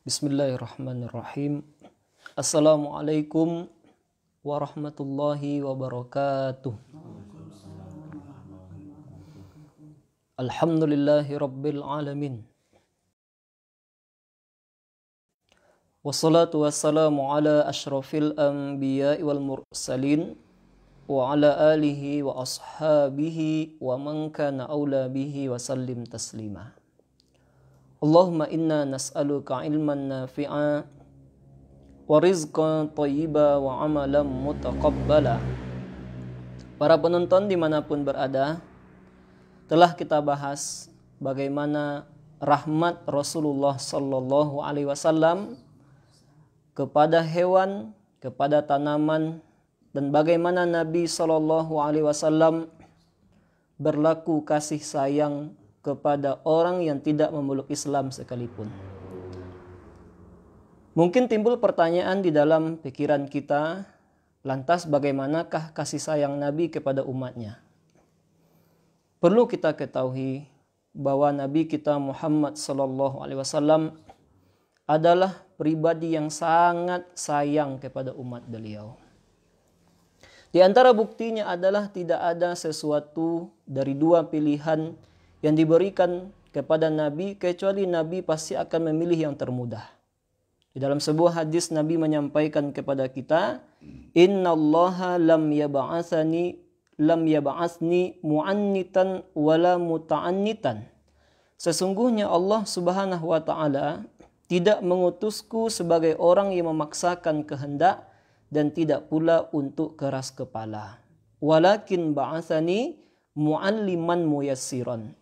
Bismillahirrahmanirrahim. Assalamualaikum warahmatullahi wabarakatuh. Alhamdulillahi rabbil alamin. Wassalatu wassalamu ala ashrafil anbiya'i wal mursalin wa ala alihi wa ashabihi wa man kana awla bihi wa sallim taslima. Allahumma inna nas'aluka ilman nafi'a wa rizqan thayyiba wa amalan mutaqabbala. Para penonton dimanapun berada, telah kita bahas bagaimana rahmat Rasulullah sallallahu alaihi wasallam kepada hewan, kepada tanaman, dan bagaimana Nabi sallallahu alaihi wasallam berlaku kasih sayang kepada orang yang tidak memeluk Islam sekalipun. Mungkin timbul pertanyaan di dalam pikiran kita, lantas bagaimanakah kasih sayang Nabi kepada umatnya? Perlu kita ketahui bahwa Nabi kita Muhammad sallallahu alaihi wasallam adalah pribadi yang sangat sayang kepada umat beliau. Di antara buktinya adalah tidak ada sesuatu dari dua pilihan yang diberikan kepada Nabi kecuali Nabi pasti akan memilih yang termudah. Di dalam sebuah hadis Nabi menyampaikan kepada kita, "Innallaha lam yab'atsni mu'annitan wala muta'annitan." Sesungguhnya Allah Subhanahu wa taala tidak mengutusku sebagai orang yang memaksakan kehendak dan tidak pula untuk keras kepala. Walakin ba'atsani mu'alliman muyassiran.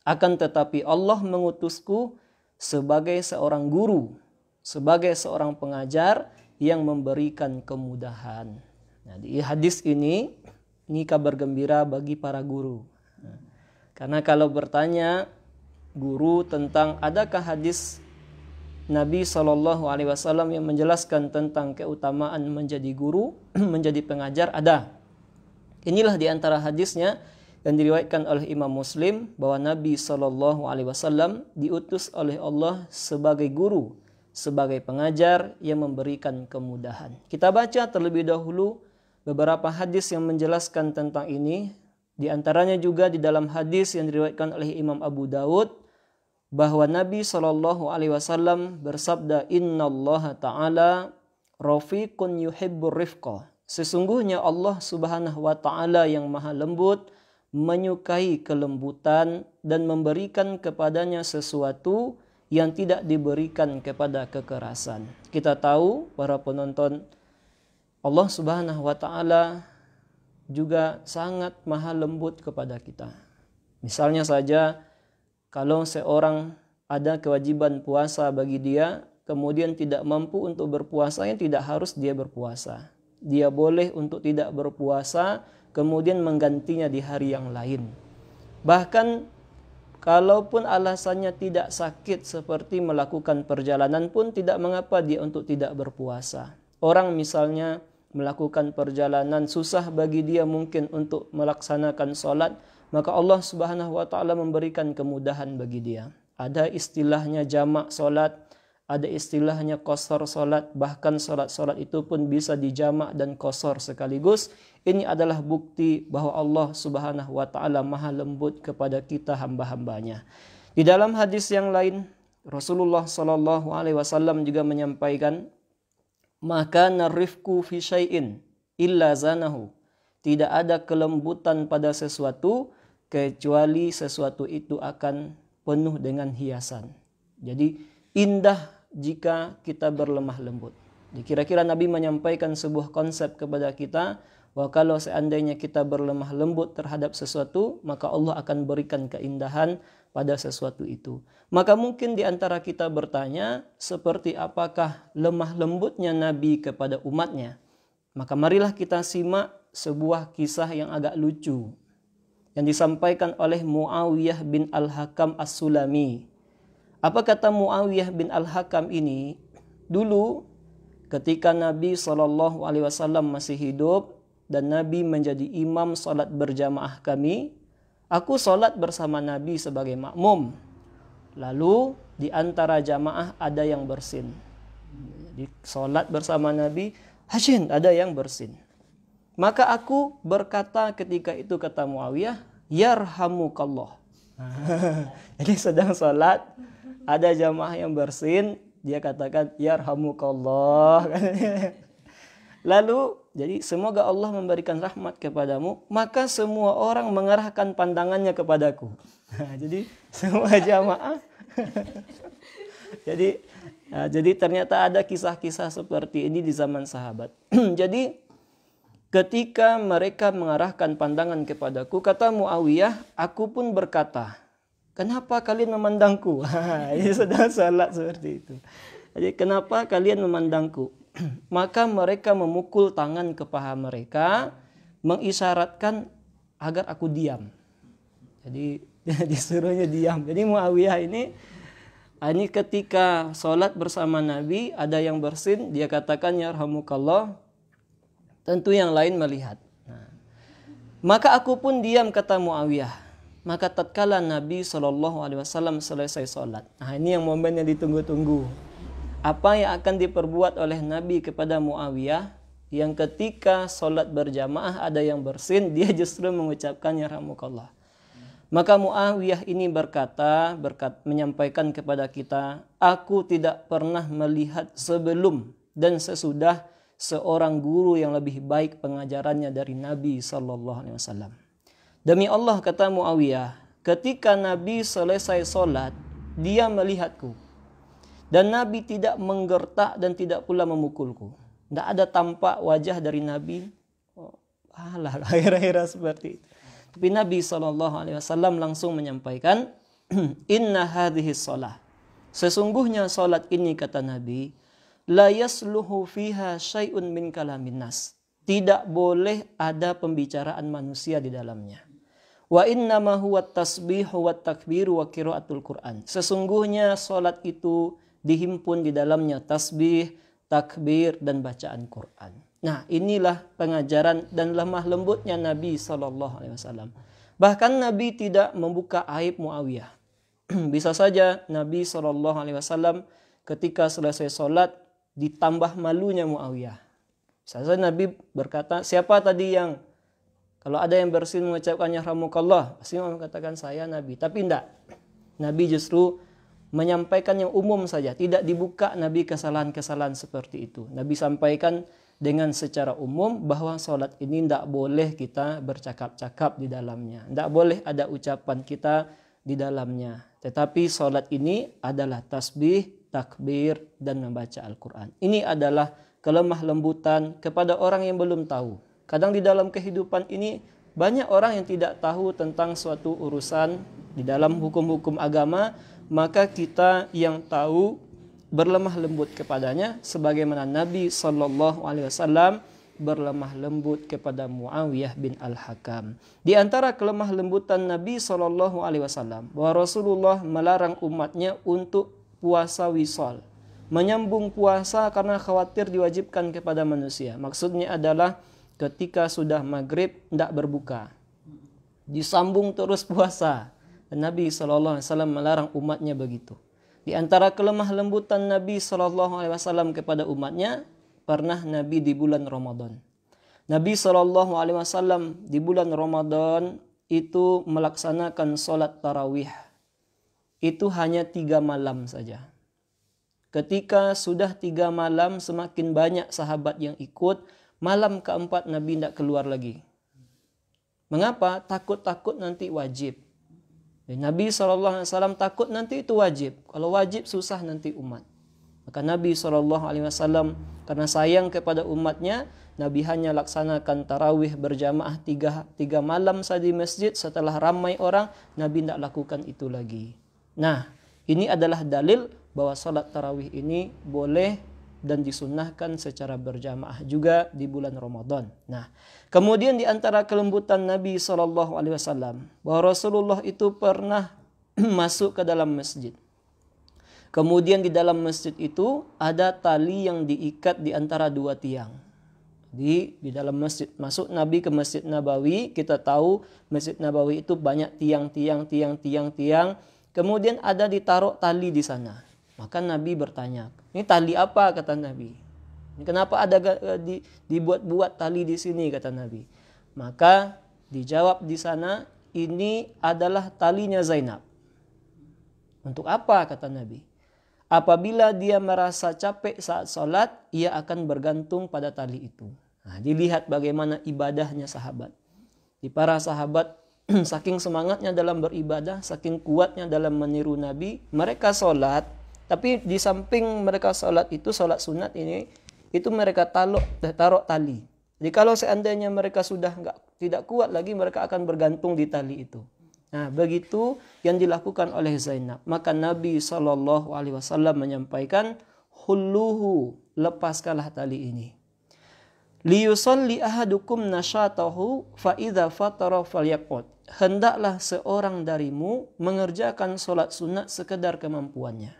Akan tetapi Allah mengutusku sebagai seorang guru, sebagai seorang pengajar yang memberikan kemudahan. Nah, di hadis ini kabar gembira bagi para guru. Karena kalau bertanya guru tentang adakah hadis Nabi SAW yang menjelaskan tentang keutamaan menjadi guru, menjadi pengajar, ada. Inilah di antara hadisnya yang diriwayatkan oleh Imam Muslim bahwa Nabi SAW diutus oleh Allah sebagai guru, sebagai pengajar yang memberikan kemudahan. Kita baca terlebih dahulu beberapa hadis yang menjelaskan tentang ini. Di antaranya juga di dalam hadis yang diriwayatkan oleh Imam Abu Dawud bahwa Nabi SAW bersabda, "Innallaha ta'ala rafiqun yuhibbur rifqa." Sesungguhnya Allah Subhanahu wa taala yang maha lembut menyukai kelembutan dan memberikan kepadanya sesuatu yang tidak diberikan kepada kekerasan. Kita tahu para penonton, Allah Subhanahu wa taala juga sangat maha lembut kepada kita. Misalnya saja kalau seorang ada kewajiban puasa bagi dia, kemudian tidak mampu untuk berpuasa, yang tidak harus dia berpuasa. Dia boleh untuk tidak berpuasa, kemudian menggantinya di hari yang lain. Bahkan kalaupun alasannya tidak sakit seperti melakukan perjalanan pun tidak mengapa dia untuk tidak berpuasa. Orang misalnya melakukan perjalanan susah bagi dia mungkin untuk melaksanakan sholat, maka Allah Subhanahu wa taala memberikan kemudahan bagi dia. Ada istilahnya jamak sholat, ada istilahnya qasar sholat, bahkan sholat-sholat itu pun bisa dijamak dan qasar sekaligus. Ini adalah bukti bahwa Allah Subhanahu wa taala maha lembut kepada kita hamba-hambanya. Di dalam hadis yang lain, Rasulullah sallallahu alaihi wasallam juga menyampaikan, "Maka narifku fi syai'in illa zanahu." Tidak ada kelembutan pada sesuatu kecuali sesuatu itu akan penuh dengan hiasan. Jadi indah jika kita berlemah lembut. Kira-kira Nabi menyampaikan sebuah konsep kepada kita bahwa kalau seandainya kita berlemah lembut terhadap sesuatu, maka Allah akan berikan keindahan pada sesuatu itu. Maka mungkin di antara kita bertanya, seperti apakah lemah lembutnya Nabi kepada umatnya? Maka marilah kita simak sebuah kisah yang agak lucu yang disampaikan oleh Muawiyah bin Al-Hakam As-Sulami. Apa kata Muawiyah bin Al-Hakam ini? Dulu ketika Nabi SAW masih hidup dan Nabi menjadi imam salat berjamaah kami, aku salat bersama Nabi sebagai makmum. Lalu di antara jamaah ada yang bersin. Jadi sholat bersama Nabi, hasin, ada yang bersin. Maka aku berkata ketika itu, kata Muawiyah, yarhamukallah. Jadi sedang sholat, ada jamaah yang bersin, dia katakan yarhamukallah. Lalu jadi semoga Allah memberikan rahmat kepadamu, maka semua orang mengarahkan pandangannya kepadaku. Jadi semua jamaah. jadi ternyata ada kisah-kisah seperti ini di zaman sahabat. Jadi ketika mereka mengarahkan pandangan kepadaku, kata Muawiyah, aku pun berkata, kenapa kalian memandangku? Ini sedang salat seperti itu. Jadi kenapa kalian memandangku? Maka mereka memukul tangan ke paha mereka, mengisyaratkan agar aku diam. Jadi disuruhnya diam. Jadi Muawiyah ini ketika sholat bersama Nabi, ada yang bersin, dia katakan yarhamukallah, tentu yang lain melihat. Maka aku pun diam, kata Muawiyah. Maka tatkala Nabi SAW selesai sholat. Nah, ini yang momen yang ditunggu-tunggu. Apa yang akan diperbuat oleh Nabi kepada Muawiyah yang ketika sholat berjamaah ada yang bersin, dia justru mengucapkan yarhamukallah. Maka Muawiyah ini menyampaikan kepada kita, aku tidak pernah melihat sebelum dan sesudah seorang guru yang lebih baik pengajarannya dari Nabi SAW. Demi Allah, kata Muawiyah, ketika Nabi selesai sholat, dia melihatku. Dan Nabi tidak menggertak dan tidak pula memukulku. Tidak ada tampak wajah dari Nabi. Kira-kira seperti itu. Tapi Nabi SAW langsung menyampaikan, inna hadhihi sholah. Sesungguhnya sholat ini, kata Nabi, la yasluhu fiha syai'un min kalamin nas. Tidak boleh ada pembicaraan manusia di dalamnya. Wa innama huwa tasbihu wa takbiru wa qiraatul Qur'an. Sesungguhnya sholat itu dihimpun di dalamnya tasbih, takbir, dan bacaan Quran. Nah, inilah pengajaran dan lemah lembutnya Nabi SAW. Bahkan Nabi tidak membuka aib Muawiyah. Bisa saja Nabi SAW ketika selesai sholat ditambah malunya Muawiyah. Bisa saja Nabi berkata, siapa tadi yang, kalau ada yang bersin mengucapkan yarhamukallah, pasti mengatakan saya Nabi. Tapi tidak. Nabi justru menyampaikan yang umum saja, tidak dibuka Nabi kesalahan-kesalahan seperti itu. Nabi sampaikan dengan secara umum bahwa sholat ini tidak boleh kita bercakap-cakap di dalamnya, tidak boleh ada ucapan kita di dalamnya. Tetapi sholat ini adalah tasbih, takbir, dan membaca Al-Quran. Ini adalah kelemah lembutan kepada orang yang belum tahu. Kadang di dalam kehidupan ini banyak orang yang tidak tahu tentang suatu urusan di dalam hukum-hukum agama. Maka kita yang tahu berlemah lembut kepadanya, sebagaimana Nabi SAW berlemah lembut kepada Muawiyah bin Al-Hakam. Di antara kelemah lembutan Nabi SAW bahwa Rasulullah melarang umatnya untuk puasa wisal, menyambung puasa karena khawatir diwajibkan kepada manusia. Maksudnya adalah ketika sudah maghrib tidak berbuka, disambung terus puasa. Dan Nabi SAW melarang umatnya begitu. Di antara kelemah lembutan Nabi SAW kepada umatnya, pernah Nabi di bulan Ramadan. Nabi SAW di bulan Ramadan itu melaksanakan sholat tarawih. Itu hanya 3 malam saja. Ketika sudah 3 malam, semakin banyak sahabat yang ikut. Malam keempat Nabi tidak keluar lagi. Mengapa? Takut nanti wajib. Nabi SAW takut nanti itu wajib. Kalau wajib susah nanti umat. Maka Nabi SAW karena sayang kepada umatnya, Nabi hanya laksanakan tarawih berjamaah 3 malam saja di masjid. Setelah ramai orang, Nabi tidak lakukan itu lagi. Nah, ini adalah dalil bahwa salat tarawih ini boleh dan disunnahkan secara berjamaah juga di bulan Ramadan. Nah, kemudian di antara kelembutan Nabi SAW bahwa Rasulullah itu pernah masuk ke dalam masjid. Kemudian di dalam masjid itu ada tali yang diikat di antara 2 tiang. Di dalam masjid, masuk Nabi ke Masjid Nabawi, kita tahu Masjid Nabawi itu banyak tiang. Kemudian ada ditaruh tali di sana. Maka Nabi bertanya, ini tali apa, kata Nabi? Kenapa ada dibuat-buat tali di sini, kata Nabi? Maka dijawab di sana, ini adalah talinya Zainab. Untuk apa, kata Nabi? Apabila dia merasa capek saat sholat, ia akan bergantung pada tali itu. Nah, dilihat bagaimana ibadahnya sahabat. Di para sahabat, saking semangatnya dalam beribadah, saking kuatnya dalam meniru Nabi, mereka sholat, tapi di samping mereka sholat itu, sholat sunat ini, itu mereka taruh tali. Jadi kalau seandainya mereka sudah tidak kuat lagi, mereka akan bergantung di tali itu. Nah, begitu yang dilakukan oleh Zainab. Maka Nabi SAW menyampaikan, hulluhu, lepaskanlah tali ini. Liyusalli ahadukum nasyatahu fa idza fatara falyaqut. Hendaklah seorang darimu mengerjakan solat sunat sekedar kemampuannya.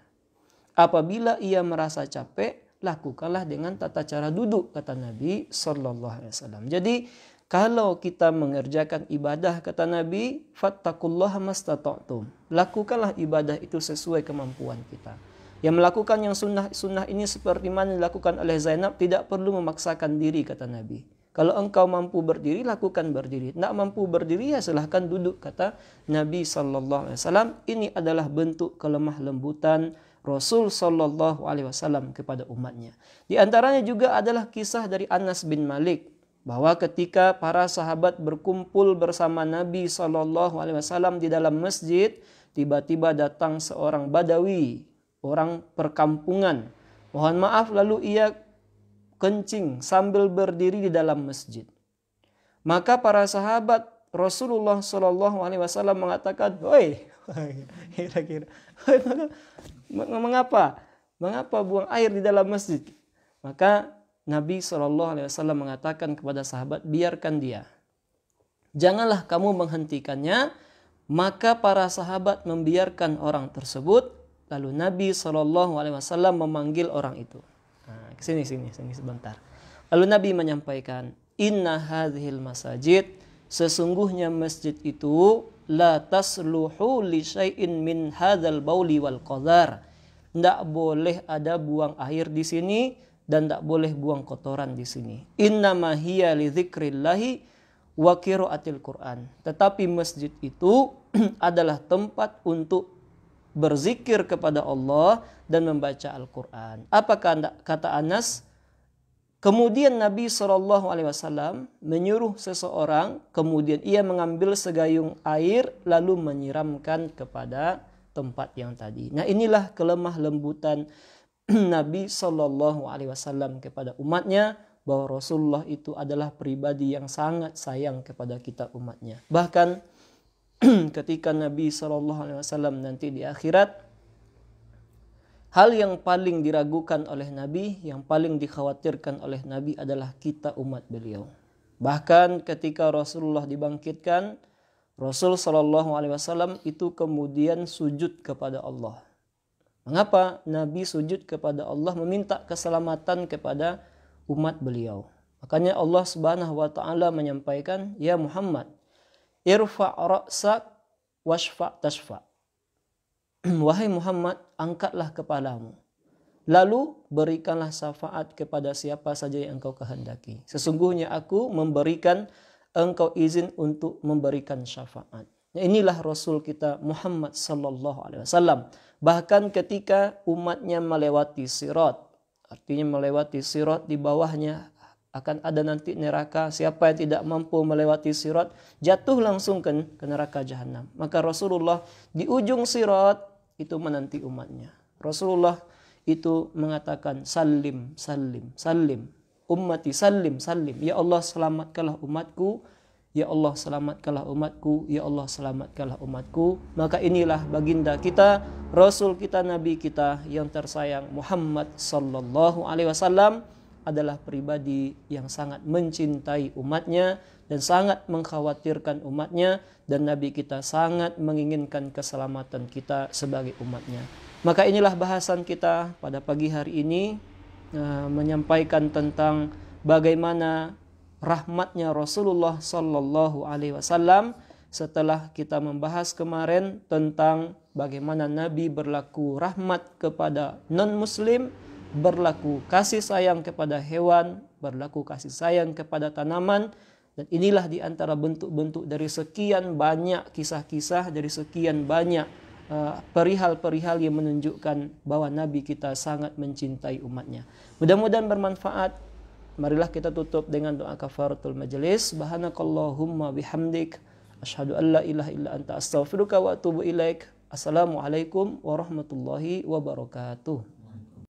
Apabila ia merasa capek, lakukanlah dengan tata cara duduk, kata Nabi SAW. Jadi kalau kita mengerjakan ibadah, kata Nabi, fattaqullaha mastata'tum. Lakukanlah ibadah itu sesuai kemampuan kita. Yang melakukan yang sunnah ini seperti mana dilakukan oleh Zainab, tidak perlu memaksakan diri, kata Nabi. Kalau engkau mampu berdiri, lakukan berdiri. Tidak mampu berdiri, ya silahkan duduk, kata Nabi SAW. Ini adalah bentuk kelemah lembutan Rasul SAW kepada umatnya. Di antaranya juga adalah kisah dari Anas bin Malik, bahwa ketika para sahabat berkumpul bersama Nabi SAW di dalam masjid, tiba-tiba datang seorang Badawi, orang perkampungan. Mohon maaf, lalu ia kencing sambil berdiri di dalam masjid. Maka para sahabat Rasulullah SAW mengatakan, "Woi, kira-kira, mengapa buang air di dalam masjid?" Maka Nabi SAW mengatakan kepada sahabat, biarkan dia. Janganlah kamu menghentikannya. Maka para sahabat membiarkan orang tersebut. Lalu Nabi SAW memanggil orang itu. Nah, sini sebentar. Lalu Nabi menyampaikan, inna hadhil masajid, sesungguhnya masjid itu la tasluhu li syai'in min hadzal bauli wal qadar. Tidak boleh ada buang air di sini dan tidak boleh buang kotoran di sini. Innama hiya li dzikrillahi wa qiraatil Quran. Tetapi masjid itu adalah tempat untuk berzikir kepada Allah dan membaca Al-Quran. Apa kata Anas? Kemudian Nabi SAW menyuruh seseorang, kemudian ia mengambil segayung air lalu menyiramkan kepada tempat yang tadi. Nah, inilah kelemah lembutan Nabi SAW kepada umatnya, bahwa Rasulullah itu adalah pribadi yang sangat sayang kepada kita umatnya. Bahkan ketika Nabi SAW nanti di akhirat, hal yang paling diragukan oleh Nabi, yang paling dikhawatirkan oleh Nabi adalah kita umat beliau. Bahkan ketika Rasulullah dibangkitkan, Rasul SAW itu kemudian sujud kepada Allah. Mengapa Nabi sujud kepada Allah, meminta keselamatan kepada umat beliau? Makanya Allah Subhanahu wa taala menyampaikan, ya Muhammad, irfa' ra'sak washfa' tashfa'. Wahai Muhammad, angkatlah kepalamu, lalu berikanlah syafaat kepada siapa saja yang engkau kehendaki. Sesungguhnya aku memberikan engkau izin untuk memberikan syafaat. Nah, inilah Rasul kita Muhammad SAW. Bahkan ketika umatnya melewati sirat, artinya melewati sirat, di bawahnya akan ada nanti neraka. Siapa yang tidak mampu melewati sirat, jatuh langsung ke neraka jahanam. Maka Rasulullah di ujung sirat itu menanti umatnya. Rasulullah itu mengatakan, salim, salim, salim. Ummati salim, salim. Ya Allah, selamatkanlah umatku. Ya Allah, selamatkanlah umatku. Ya Allah, selamatkanlah umatku. Maka inilah baginda kita, Rasul kita, Nabi kita yang tersayang Muhammad sallallahu alaihi wasallam adalah pribadi yang sangat mencintai umatnya dan sangat mengkhawatirkan umatnya, dan Nabi kita sangat menginginkan keselamatan kita sebagai umatnya. Maka inilah bahasan kita pada pagi hari ini, menyampaikan tentang bagaimana rahmatnya Rasulullah sallallahu alaihi wasallam setelah kita membahas kemarin tentang bagaimana Nabi berlaku rahmat kepada non-muslim, berlaku kasih sayang kepada hewan, berlaku kasih sayang kepada tanaman. Dan inilah di antara bentuk-bentuk dari sekian banyak kisah-kisah, dari sekian banyak perihal-perihal yang menunjukkan bahwa Nabi kita sangat mencintai umatnya. Mudah-mudahan bermanfaat. Marilah kita tutup dengan doa kafaratul majelis. Subhanakallahumma bihamdik, asyhadu an la ilaha illa anta astaghfiruka wa atubu ilaik. Assalamualaikum warahmatullahi wabarakatuh.